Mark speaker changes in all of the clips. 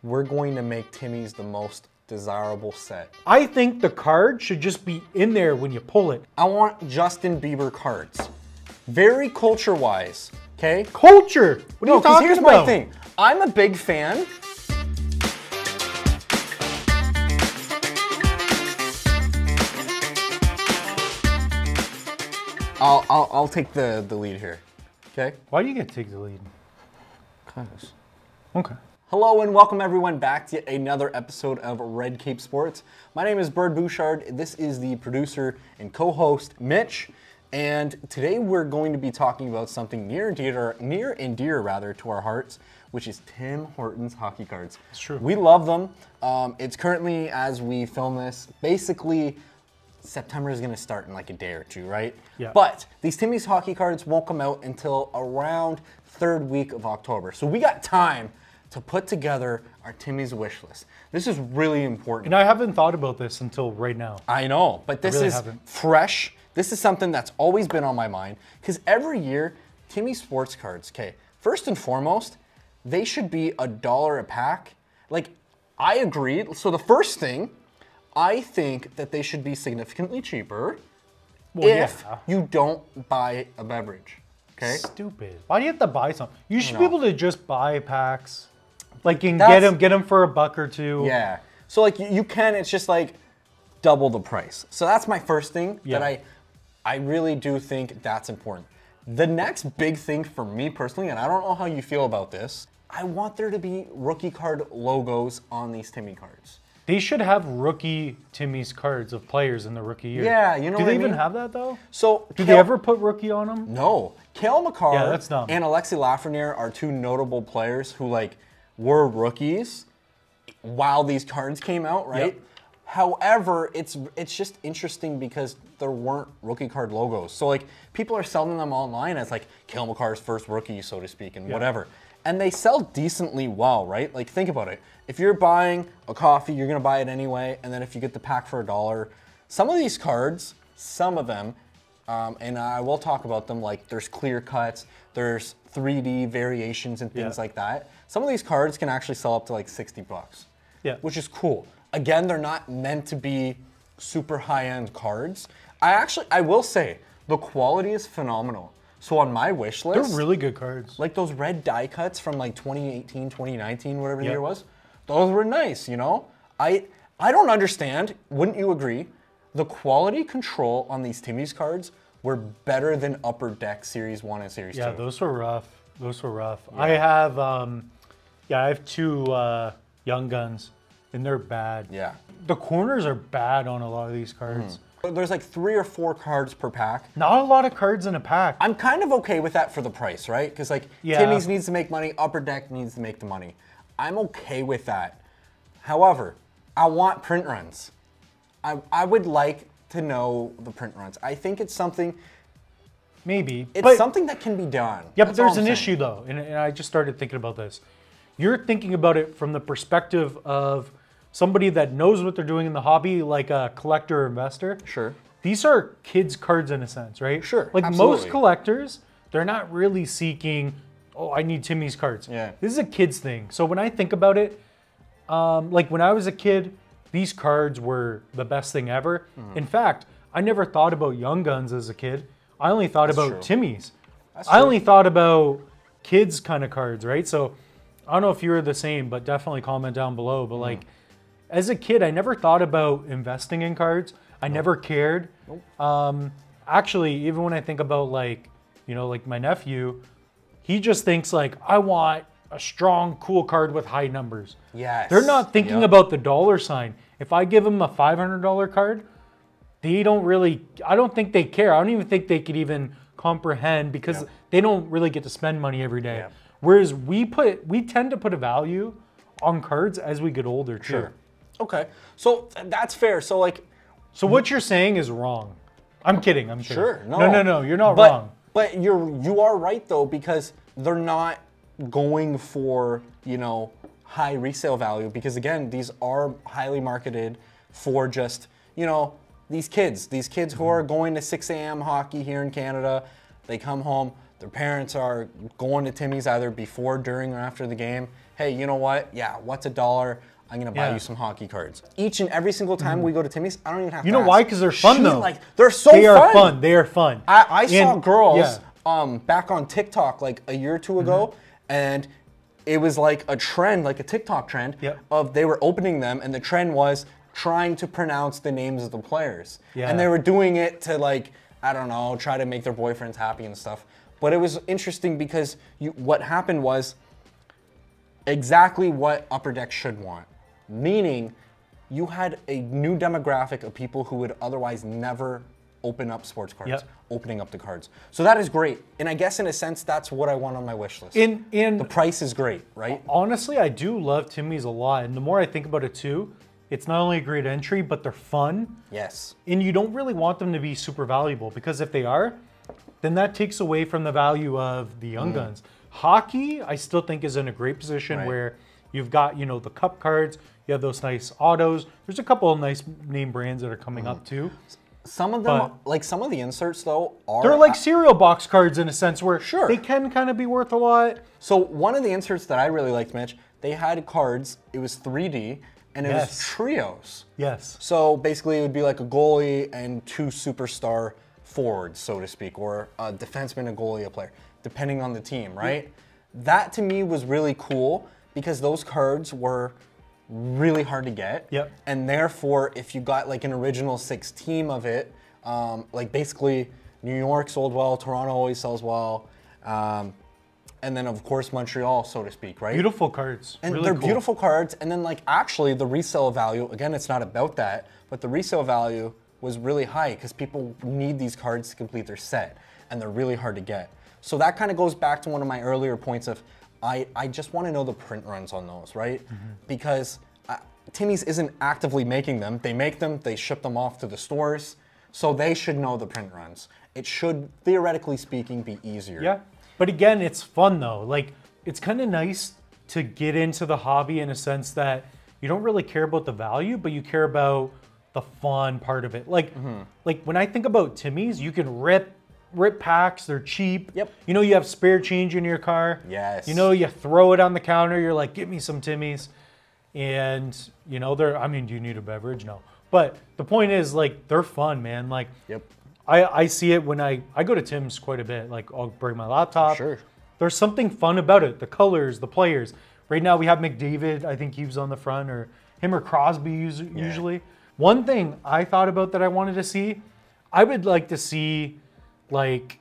Speaker 1: we're going to make Timmy's the most desirable set.
Speaker 2: I think the card should just be in there when you pull it.
Speaker 1: I want Justin Bieber cards. Very culture-wise, okay?
Speaker 2: Culture? What are you talking
Speaker 1: here's
Speaker 2: about?
Speaker 1: my thing. I'm a big fan. I'll take the lead here, okay?
Speaker 2: Why do you get to take the lead?
Speaker 1: Cause.
Speaker 2: Okay.
Speaker 1: Hello and welcome everyone back to yet another episode of Red Cape Sports. My name is Bird Bouchard. This is the producer and co-host Mitch. And today we're going to be talking about something near and dear to our hearts, which is Tim Hortons hockey cards.
Speaker 2: It's true.
Speaker 1: We love them. It's currently, as we film this, basically September is going to start in like a day or two, right?
Speaker 2: Yeah.
Speaker 1: But these Timmy's hockey cards won't come out until around third week of October. So we got time to put together our Timmy's wish list. This is really important.
Speaker 2: And I haven't thought about this until right now.
Speaker 1: I know, but this
Speaker 2: really
Speaker 1: is
Speaker 2: haven't.
Speaker 1: fresh. This is something that's always been on my mind because every year, Timmy's sports cards, okay, first and foremost, they should be $1 a pack. Like, I agree. So the first thing, I think that they should be significantly cheaper if you don't buy a beverage, okay?
Speaker 2: Stupid. Why do you have to buy some? You should be able to just buy packs. Like, you can get them for $1 or $2.
Speaker 1: Yeah. So, like, you can, it's just, like, double the price. So that's my first thing that I really do think that's important. The next big thing for me personally, and I don't know how you feel about this, I want there to be rookie card logos on these Timmy cards.
Speaker 2: They should have rookie Timmy's cards of players in the rookie year.
Speaker 1: Yeah, you know
Speaker 2: Do
Speaker 1: what
Speaker 2: they
Speaker 1: I mean?
Speaker 2: even have that though?
Speaker 1: So
Speaker 2: Do they ever put rookie on them?
Speaker 1: No. Cale Makar
Speaker 2: that's dumb.
Speaker 1: and Alexi Lafreniere are two notable players who like were rookies while these cards came out, right?
Speaker 2: Yep.
Speaker 1: However, it's just interesting because there weren't rookie card logos. So like people are selling them online as like Cale Makar's first rookie, so to speak, and whatever. And they sell decently well, right? Like think about it. If you're buying a coffee, you're gonna buy it anyway, and then if you get the pack for $1, some of these cards, some of them, and I will talk about them, like there's clear cuts, there's 3D variations and things like that. Some of these cards can actually sell up to like $60, which is cool. Again, they're not meant to be super high-end cards. I will say, the quality is phenomenal. So on my wish list,
Speaker 2: They're really good cards.
Speaker 1: like those red die cuts from like 2018, 2019, whatever the year was, those were nice, you know? I don't understand, wouldn't you agree? The quality control on these Timmy's cards were better than Upper Deck Series 1 and Series 2.
Speaker 2: Yeah, those were rough. Those were rough. Yeah. I have two Young Guns, and they're bad.
Speaker 1: Yeah.
Speaker 2: The corners are bad on a lot of these cards.
Speaker 1: There's like 3 or 4 cards per pack.
Speaker 2: Not a lot of cards in a pack.
Speaker 1: I'm kind of okay with that for the price, right? Because like Timmy's needs to make money, Upper Deck needs to make the money. I'm okay with that. However, I want print runs. I would like to know the print runs. I think it's something.
Speaker 2: Maybe.
Speaker 1: It's something that can be done.
Speaker 2: Yeah, but there's an issue though, and I just started thinking about this. You're thinking about it from the perspective of somebody that knows what they're doing in the hobby, like a collector or investor.
Speaker 1: Sure.
Speaker 2: These are kids' cards in a sense, right?
Speaker 1: Sure,
Speaker 2: Like
Speaker 1: absolutely.
Speaker 2: most collectors, they're not really seeking, oh, I need Timmy's cards.
Speaker 1: Yeah.
Speaker 2: This is a kid's thing. So when I think about it, like when I was a kid, these cards were the best thing ever. In fact, I never thought about Young Guns as a kid. I only thought about Timmy's. I only thought about kids kind of cards, right? So I don't know if you're the same, but definitely comment down below. But like, as a kid, I never thought about investing in cards. I never cared. Actually, even when I think about like, you know, like my nephew, he just thinks like, I want a strong, cool card with high numbers.
Speaker 1: Yes.
Speaker 2: They're not thinking about the dollar sign. If I give them a $500 card, they don't really, I don't think they care. I don't even think they could even comprehend because they don't really get to spend money every day.
Speaker 1: Yeah.
Speaker 2: Whereas we tend to put a value on cards as we get older too.
Speaker 1: Sure. Okay. So that's fair. So like.
Speaker 2: So what you're saying is wrong. I'm kidding. I'm kidding.
Speaker 1: Sure. No.
Speaker 2: No. You're not wrong.
Speaker 1: But you are right though, because they're not going for, you know, high resale value, because again, these are highly marketed for just, you know, these kids who are going to 6 a.m. hockey here in Canada. They come home, Their parents are going to Timmy's either before, during, or after the game. Hey, you know what? Yeah, what's $1? I'm gonna buy you some hockey cards. Each and every single time we go to Timmy's, I don't even have to
Speaker 2: You know
Speaker 1: ask.
Speaker 2: why? Because they're fun though.
Speaker 1: Like, they're so
Speaker 2: They are
Speaker 1: fun.
Speaker 2: fun. They are fun.
Speaker 1: I saw girls
Speaker 2: yeah.
Speaker 1: back on TikTok like a year or two ago, and it was like a trend, like a TikTok trend, of they were opening them, and the trend was trying to pronounce the names of the players.
Speaker 2: Yeah.
Speaker 1: And they were doing it to like, I don't know, try to make their boyfriends happy and stuff. But it was interesting because what happened was exactly what Upper Deck should want. Meaning, you had a new demographic of people who would otherwise never open up sports cards, opening up the cards. So that is great. And I guess in a sense, that's what I want on my wish list. The price is great, right?
Speaker 2: Honestly, I do love Timmy's a lot. And the more I think about it too, it's not only a great entry, but they're fun.
Speaker 1: Yes.
Speaker 2: And you don't really want them to be super valuable, because if they are, then that takes away from the value of the young guns. Hockey, I still think, is in a great position where you've got, you know, the cup cards, you have those nice autos. There's a couple of nice name brands that are coming up too.
Speaker 1: Some of them, like some of the inserts though,
Speaker 2: they're like cereal box cards in a sense where they can kind of be worth a lot.
Speaker 1: So one of the inserts that I really liked, Mitch, they had cards, it was 3D, and it was trios.
Speaker 2: Yes.
Speaker 1: So basically it would be like a goalie and two superstar forwards, so to speak, or a defenseman, a goalie, a player, depending on the team, right? That to me was really cool because those cards were really hard to get. And therefore, if you got like an original 6 team of it, like basically New York sold well, Toronto always sells well, and then of course Montreal, so to speak, right?
Speaker 2: Beautiful cards.
Speaker 1: And
Speaker 2: really
Speaker 1: they're
Speaker 2: cool.
Speaker 1: beautiful cards, and then like actually the resale value, again, it's not about that, but the resale value was really high because people need these cards to complete their set, and they're really hard to get. So that kind of goes back to one of my earlier points of I just want to know the print runs on those, right? Because Timmy's isn't actively making them. They make them, they ship them off to the stores, so they should know the print runs. It should, theoretically speaking, be easier.
Speaker 2: Yeah, but again, it's fun though. Like, it's kind of nice to get into the hobby in a sense that you don't really care about the value, but you care about the fun part of it. Like, like when I think about Timmy's, you can rip packs, they're cheap. You know, you have spare change in your car. You know, you throw it on the counter, you're like, give me some Timmy's. And, you know, they're, I mean, do you need a beverage? No. But the point is, like, they're fun, man. Like, I see it when I go to Tim's quite a bit. Like, I'll bring my laptop. There's something fun about it. The colors, the players. Right now we have McDavid. I think he was on the front, or him or Crosby usually. One thing I thought about that I wanted to see, I would like to see, like,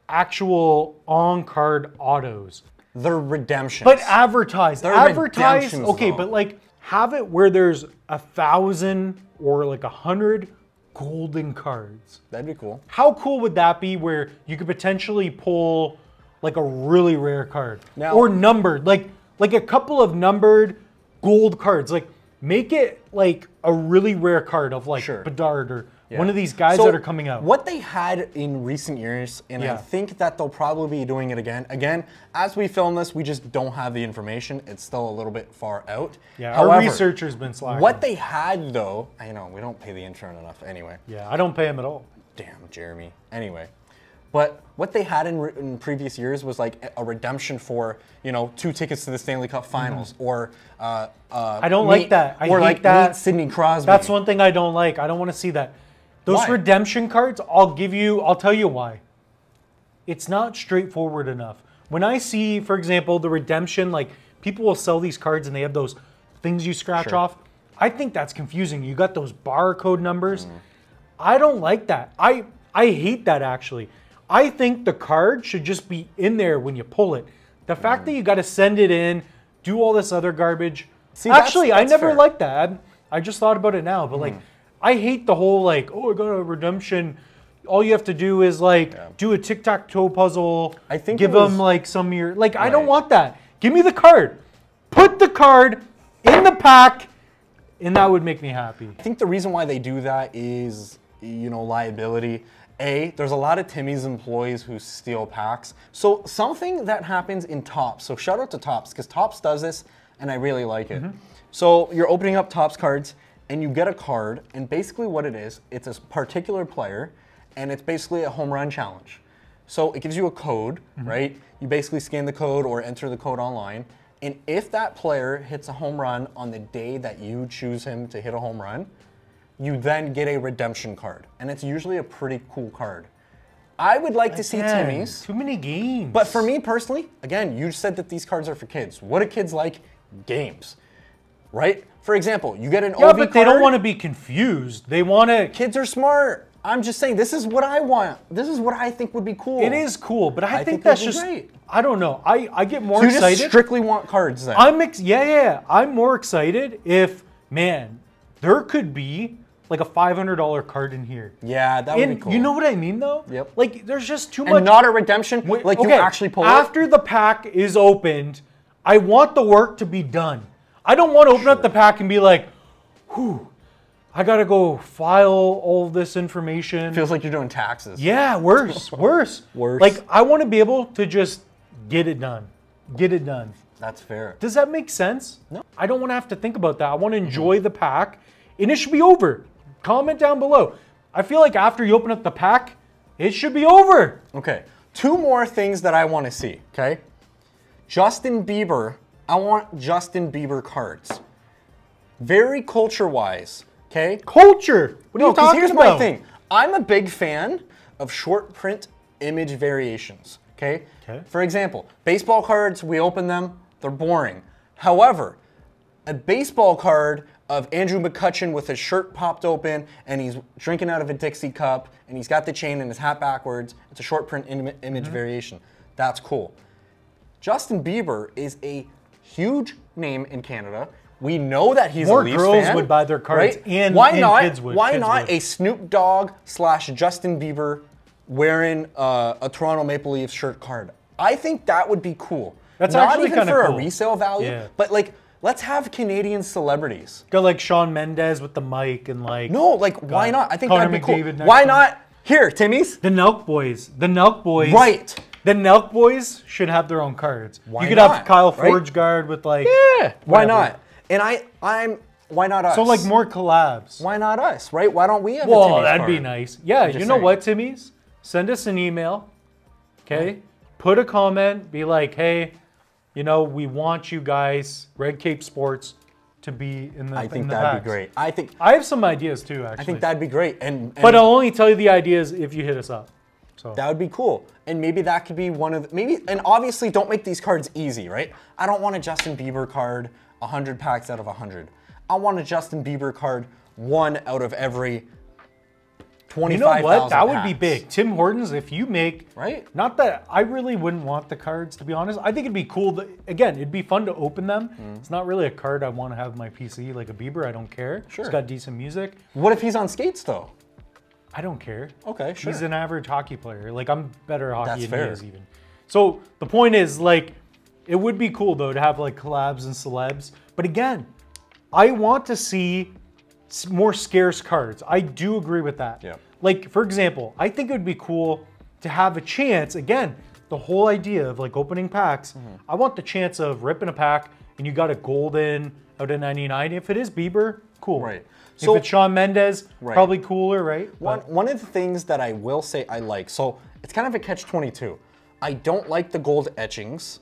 Speaker 2: actual on-card autos.
Speaker 1: They're redemptions.
Speaker 2: But advertise.
Speaker 1: They're
Speaker 2: advertise.
Speaker 1: redemptions,
Speaker 2: Okay,
Speaker 1: though.
Speaker 2: but like have it where there's 1,000 or like 100 golden cards.
Speaker 1: That'd be cool.
Speaker 2: How cool would that be where you could potentially pull like a really rare card?
Speaker 1: Now,
Speaker 2: or numbered, like a couple of numbered gold cards. Like make it like a really rare card of like Bedard or one of these guys that are coming out.
Speaker 1: What they had in recent years, and I think that they'll probably be doing it again. Again, as we film this, we just don't have the information. It's still a little bit far out.
Speaker 2: However, our researcher's been slacking.
Speaker 1: What they had though, I know, we don't pay the intern enough anyway.
Speaker 2: Yeah, I don't pay him at all.
Speaker 1: Damn, Jeremy. Anyway. But what they had in previous years was like a redemption for, you know, 2 tickets to the Stanley Cup Finals, or
Speaker 2: I don't like that. I
Speaker 1: or
Speaker 2: hate
Speaker 1: like
Speaker 2: that.
Speaker 1: meet Sidney Crosby.
Speaker 2: That's one thing I don't like. I don't want to see that. Those redemption cards, I'll tell you why. It's not straightforward enough. When I see, for example, the redemption, like people will sell these cards and they have those things you scratch off. I think that's confusing. You got those barcode numbers. I don't like that. I hate that actually. I think the card should just be in there when you pull it. The fact that you got to send it in, do all this other garbage. See, actually, I never liked that. I just thought about it now, but like, I hate the whole like, oh, I got a redemption. All you have to do is like do a tic-tac-toe puzzle.
Speaker 1: I think
Speaker 2: give them like some of your like. I don't want that. Give me the card. Put the card in the pack, and that would make me happy.
Speaker 1: I think the reason why they do that is, you know, liability. There's a lot of Timmy's employees who steal packs. So something that happens in Topps. So shout out to Topps because Topps does this, and I really like it. So you're opening up Topps cards, and you get a card, and basically what it is, it's a particular player, and it's basically a home run challenge. So it gives you a code, right? You basically scan the code or enter the code online. And if that player hits a home run on the day that you choose him to hit a home run, you then get a redemption card. And it's usually a pretty cool card. I would like to see Timmy's.
Speaker 2: Too many games.
Speaker 1: But for me personally, again, you said that these cards are for kids. What do kids like? Games, right? For example, you get an OV card.
Speaker 2: Yeah, but they don't want to be confused. They want to...
Speaker 1: Kids are smart. I'm just saying, this is what I want. This is what I think would be cool.
Speaker 2: It is cool, but I think that's just... Great. I don't know. I get more excited.
Speaker 1: You just strictly want cards then?
Speaker 2: I'm more excited if, man, there could be like a $500 card in here.
Speaker 1: Yeah, that would be cool.
Speaker 2: You know what I mean, though?
Speaker 1: Yep.
Speaker 2: Like, there's just too much...
Speaker 1: And not a redemption? Like, you actually pull it?
Speaker 2: After the pack is opened, I want the work to be done. I don't want to open up the pack and be like, whew, I got to go file all this information.
Speaker 1: Feels like you're doing taxes.
Speaker 2: Yeah, worse. Like, I want to be able to just get it done. Get it done.
Speaker 1: That's fair.
Speaker 2: Does that make sense?
Speaker 1: No.
Speaker 2: I don't want to have to think about that. I want to enjoy the pack, and it should be over. Comment down below. I feel like after you open up the pack, it should be over.
Speaker 1: Okay. 2 more things that I want to see, okay? Justin Bieber. I want Justin Bieber cards. Very culture-wise, okay?
Speaker 2: Culture? What are you talking
Speaker 1: here's
Speaker 2: about?
Speaker 1: my thing. I'm a big fan of short print image variations, okay? For example, baseball cards, we open them, they're boring. However, a baseball card of Andrew McCutchen with his shirt popped open and he's drinking out of a Dixie cup and he's got the chain and his hat backwards. It's a short print image variation. That's cool. Justin Bieber is a huge name in Canada. We know that he's a Leafs fan.
Speaker 2: More girls would buy their cards,
Speaker 1: right?
Speaker 2: and kids would.
Speaker 1: Why not a Snoop Dogg / Justin Bieber wearing a Toronto Maple Leafs shirt card? I think that would be cool.
Speaker 2: That's
Speaker 1: not
Speaker 2: actually
Speaker 1: even for
Speaker 2: cool.
Speaker 1: a resale value, but like, let's have Canadian celebrities.
Speaker 2: Go like Shawn Mendes with the mic and like...
Speaker 1: No, like, why not? I think
Speaker 2: Connor
Speaker 1: that'd be cool.
Speaker 2: McDavid
Speaker 1: Why not? Here, Timmy's.
Speaker 2: The Nelk Boys. The Nelk Boys.
Speaker 1: Right.
Speaker 2: The Nelk Boys should have their own cards.
Speaker 1: Why
Speaker 2: you could
Speaker 1: not,
Speaker 2: have Kyle
Speaker 1: right?
Speaker 2: Forgeguard with like...
Speaker 1: Yeah, why
Speaker 2: whatever.
Speaker 1: not? And why not us?
Speaker 2: So like more collabs.
Speaker 1: Why not us, right? Why don't we have a
Speaker 2: Well,
Speaker 1: Timmy's
Speaker 2: that'd
Speaker 1: card?
Speaker 2: be nice. Yeah, you know
Speaker 1: saying.
Speaker 2: what, Timmy's? Send us an email, okay? Put a comment, be like, hey, you know, we want you guys, Red Cape Sports, to be in the
Speaker 1: I think
Speaker 2: in the
Speaker 1: that'd
Speaker 2: packs.
Speaker 1: be great.
Speaker 2: I have some ideas too, actually.
Speaker 1: I think that'd be great. And
Speaker 2: but I'll only tell you the ideas if you hit us up. So
Speaker 1: that would be cool. And maybe that could be one of the, and obviously don't make these cards easy, right? I don't want a Justin Bieber card 100 packs out of 100. I want a Justin Bieber card 1 out of every 25,000
Speaker 2: you know what? That would
Speaker 1: packs.
Speaker 2: be big. Tim Hortons, if you make...
Speaker 1: Right.
Speaker 2: Not that... I really wouldn't want the cards, to be honest. I think it'd be cool. Again, it'd be fun to open them. It's not really a card I want to have on my PC, like a Bieber. I don't care.
Speaker 1: Sure.
Speaker 2: It's got decent music.
Speaker 1: What if he's on skates, though?
Speaker 2: I don't care.
Speaker 1: Okay, sure.
Speaker 2: He's an average hockey player. Like, I'm better at hockey
Speaker 1: That's
Speaker 2: than he
Speaker 1: fair.
Speaker 2: is even. So, the point is, like, it would be cool, though, to have, like, collabs and celebs. But again, I want to see more scarce cards. I do agree with that.
Speaker 1: Yeah.
Speaker 2: Like, for example, I think it would be cool to have a chance, again, the whole idea of like opening packs, I want the chance of ripping a pack and you got a golden out of 99. If it is Bieber, cool.
Speaker 1: Right.
Speaker 2: So if it's Shawn Mendes,
Speaker 1: Right.
Speaker 2: probably cooler, right?
Speaker 1: One of the things that I will say I like, so it's kind of a catch-22. I don't like the gold etchings.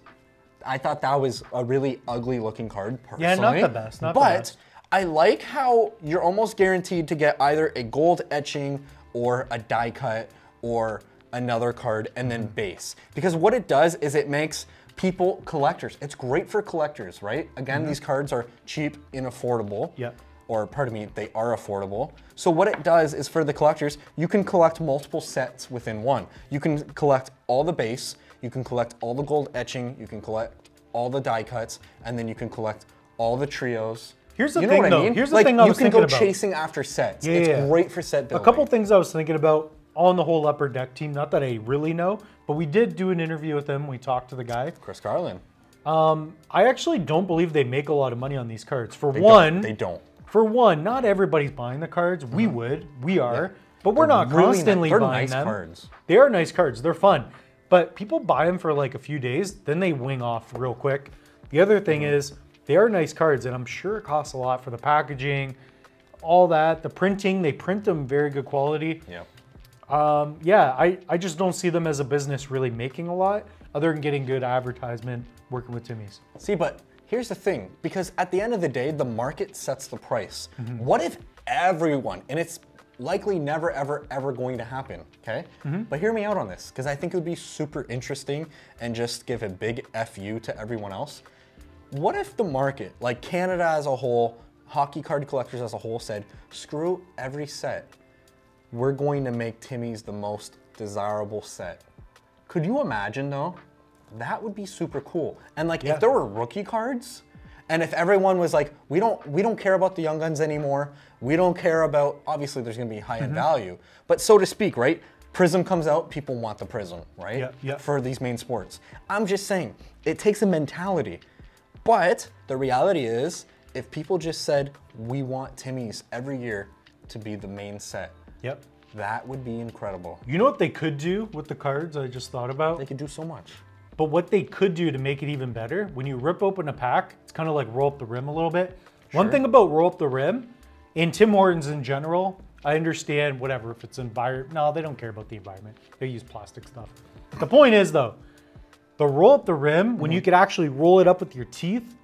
Speaker 1: I thought that was a really ugly looking card personally.
Speaker 2: Yeah, not the best, not the best.
Speaker 1: I like how you're almost guaranteed to get either a gold etching or a die cut or another card and then base. Because what it does is it makes people collectors. It's great for collectors, right? Again, these cards are cheap and affordable.
Speaker 2: Yep.
Speaker 1: Or pardon me, they are affordable. So what it does is for the collectors, you can collect multiple sets within one. You can collect all the base, you can collect all the gold etching, you can collect all the die cuts, and then you can collect all the trios.
Speaker 2: Here's the
Speaker 1: You know
Speaker 2: thing,
Speaker 1: what I
Speaker 2: though.
Speaker 1: mean?
Speaker 2: Here's the thing I was thinking
Speaker 1: You
Speaker 2: about.
Speaker 1: can go chasing after sets.
Speaker 2: Yeah,
Speaker 1: It's
Speaker 2: yeah.
Speaker 1: great for set building.
Speaker 2: A couple things I was thinking about on the whole Upper Deck team, not that I really know, but we did do an interview with him. We talked to the guy.
Speaker 1: Chris Carlin.
Speaker 2: I actually don't believe they make a lot of money on these cards. For
Speaker 1: They don't.
Speaker 2: For one, not everybody's buying the cards. We would, we are, but we're not
Speaker 1: Really
Speaker 2: constantly
Speaker 1: they're
Speaker 2: buying
Speaker 1: nice
Speaker 2: them.
Speaker 1: cards.
Speaker 2: They are nice cards. They're fun, but people buy them for like a few days, then they wing off real quick. The other thing is they are nice cards, and I'm sure it costs a lot for the packaging, all that, the printing. They print them very good quality.
Speaker 1: Yeah.
Speaker 2: Yeah, I just don't see them as a business really making a lot other than getting good advertisement working with Timmy's.
Speaker 1: See, but here's the thing, because at the end of the day, the market sets the price. What if everyone, and it's likely never, ever, ever going to happen, okay? But hear me out on this, because I think it would be super interesting and just give a big FU to everyone else. What if the market, like Canada as a whole, hockey card collectors as a whole said, screw every set. We're going to make Timmy's the most desirable set. Could you imagine though? That would be super cool. And like if there were rookie cards, and if everyone was like, we don't care about the young guns anymore. We don't care about, obviously there's gonna be high-end value, but so to speak, right? Prism comes out, people want the Prism, right? For these main sports. I'm just saying, it takes a mentality. But the reality is, if people just said, we want Timmy's every year to be the main set, that would be incredible.
Speaker 2: You know what they could do with the cards I just thought about?
Speaker 1: They could do so much.
Speaker 2: But what they could do to make it even better, when you rip open a pack, it's kind of like roll up the rim a little bit. One thing about roll up the rim, in Tim Hortons in general, I understand whatever, if it's environment, no, they don't care about the environment. They use plastic stuff. The point is though, the roll up the rim, when you could actually roll it up with your teeth,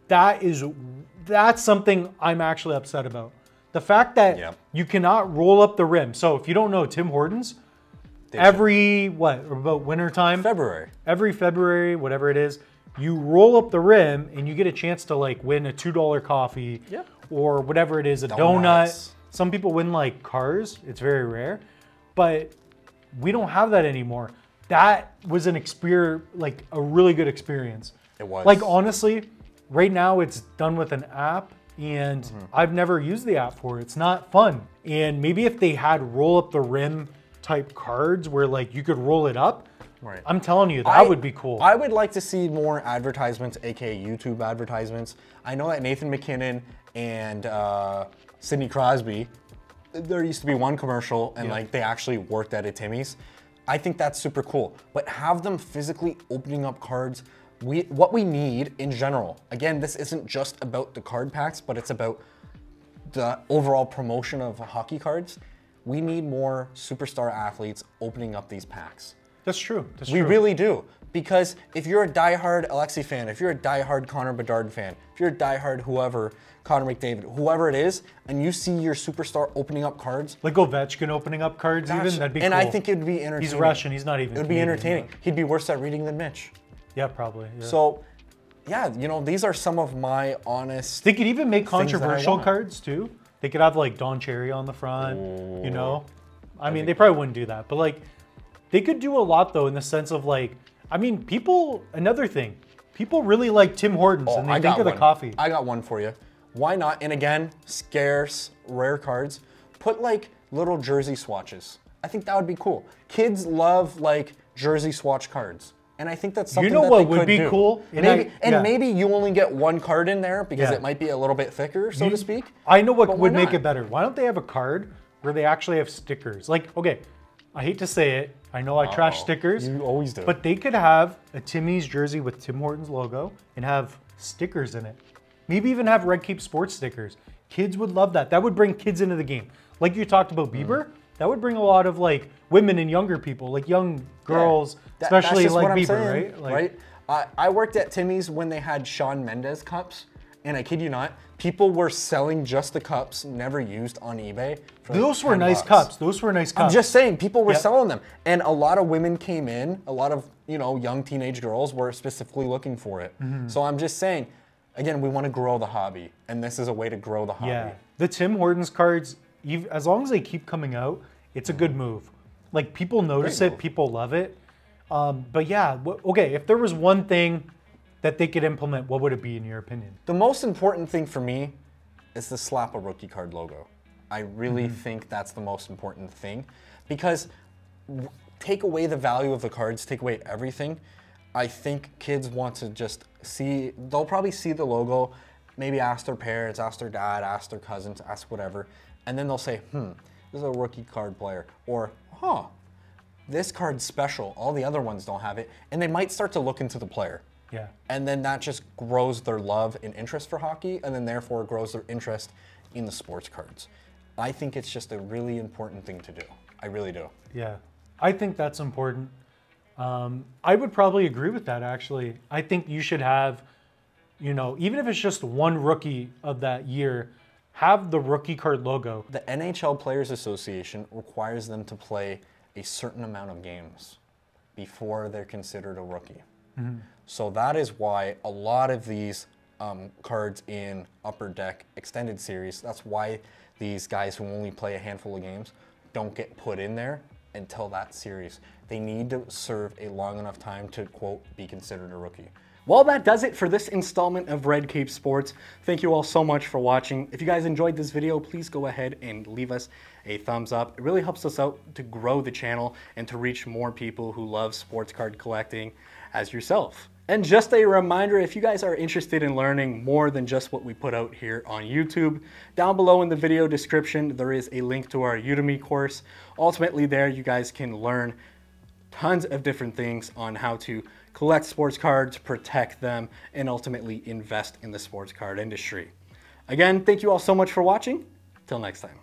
Speaker 2: that's something I'm actually upset about. The fact that you cannot roll up the rim. So if you don't know Tim Hortons, every, about winter time? Every February, whatever it is, you roll up the rim and you get a chance to like win a $2 coffee or whatever it is, a donut. Some people win like cars. It's very rare, but we don't have that anymore. That was an experience, like a really good experience.
Speaker 1: It was.
Speaker 2: Like honestly, right now it's done with an app and I've never used the app for it. It's not fun. And maybe if they had roll up the rim type cards where like you could roll it up, I'm telling you, that would be cool.
Speaker 1: I would like to see more advertisements, aka YouTube advertisements. I know that Nathan McKinnon and Sidney Crosby, there used to be one commercial and like they actually worked at a Timmy's. I think that's super cool, but have them physically opening up cards. What we need in general, again, this isn't just about the card packs, but it's about the overall promotion of hockey cards. We need more superstar athletes opening up these packs.
Speaker 2: That's true.
Speaker 1: We really do. Because if you're a diehard Alexi fan, if you're a diehard Connor Bedard fan, if you're a diehard whoever, Connor McDavid, whoever it is, and you see your superstar opening up cards.
Speaker 2: Like Ovechkin opening up cards even, that'd be cool.
Speaker 1: And I think it'd be entertaining.
Speaker 2: He's Russian, he's not even
Speaker 1: It would be entertaining. He'd be worse at reading than Mitch.
Speaker 2: Yeah, probably. Yeah.
Speaker 1: So, yeah, you know, these are some of my honest
Speaker 2: They could even make controversial cards too. They could have like Don Cherry on the front, you know? I mean, they probably wouldn't do that, but like, they could do a lot though in the sense of like, I mean, another thing, people really like Tim Hortons and they think of the coffee.
Speaker 1: I got one for you. Why not? And again, scarce, rare cards. Put like little jersey swatches. I think that would be cool. Kids love like jersey swatch cards. And I think that's something that they could do.
Speaker 2: Cool?
Speaker 1: Maybe you only get one card in there because it might be a little bit thicker, so to speak.
Speaker 2: I know what would make it better. Why don't they have a card where they actually have stickers? Like, okay, I hate to say it. I know I trash stickers.
Speaker 1: You always do.
Speaker 2: But they could have a Timmy's jersey with Tim Hortons logo and have stickers in it. Maybe even have Red Cape Sports stickers. Kids would love that. That would bring kids into the game. Like you talked about Bieber, that would bring a lot of like women and younger people, like young girls, especially like Bieber, right?
Speaker 1: Like, I worked at Timmy's when they had Shawn Mendes cups, and I kid you not, people were selling just the cups, never used on eBay.
Speaker 2: Those were nice cups. Those were nice cups.
Speaker 1: I'm just saying, people were selling them, and a lot of women came in. A lot of young teenage girls were specifically looking for it. So I'm just saying, again, we want to grow the hobby, and this is a way to grow the hobby.
Speaker 2: Yeah, the Tim Hortons cards, as long as they keep coming out, it's a good move. Like people notice it, people love it. But yeah, okay, if there was one thing that they could implement, what would it be in your opinion?
Speaker 1: The most important thing for me is to slap a rookie card logo. I really think that's the most important thing because take away the value of the cards, take away everything. I think kids want to just see, they'll probably see the logo, maybe ask their parents, ask their dad, ask their cousins, ask whatever, and then they'll say, this is a rookie card player, or, this card's special, all the other ones don't have it, and they might start to look into the player.
Speaker 2: Yeah.
Speaker 1: And then that just grows their love and interest for hockey, and then therefore grows their interest in the sports cards. I think it's just a really important thing to do. I really do.
Speaker 2: Yeah, I think that's important. I would probably agree with that, actually. I think you should have, even if it's just one rookie of that year, have the rookie card logo.
Speaker 1: The NHL Players Association requires them to play a certain amount of games before they're considered a rookie. Mm-hmm. So that is why a lot of these cards in Upper Deck Extended Series, that's why these guys who only play a handful of games don't get put in there until that series. They need to serve a long enough time to, quote, be considered a rookie. Well, that does it for this installment of Red Cape Sports. Thank you all so much for watching. If you guys enjoyed this video, please go ahead and leave us a thumbs up. It really helps us out to grow the channel and to reach more people who love sports card collecting as yourself. And just a reminder, if you guys are interested in learning more than just what we put out here on YouTube, down below in the video description, there is a link to our Udemy course. Ultimately there, you guys can learn tons of different things on how to collect sports cards, protect them, and ultimately invest in the sports card industry. Again, thank you all so much for watching. Till next time.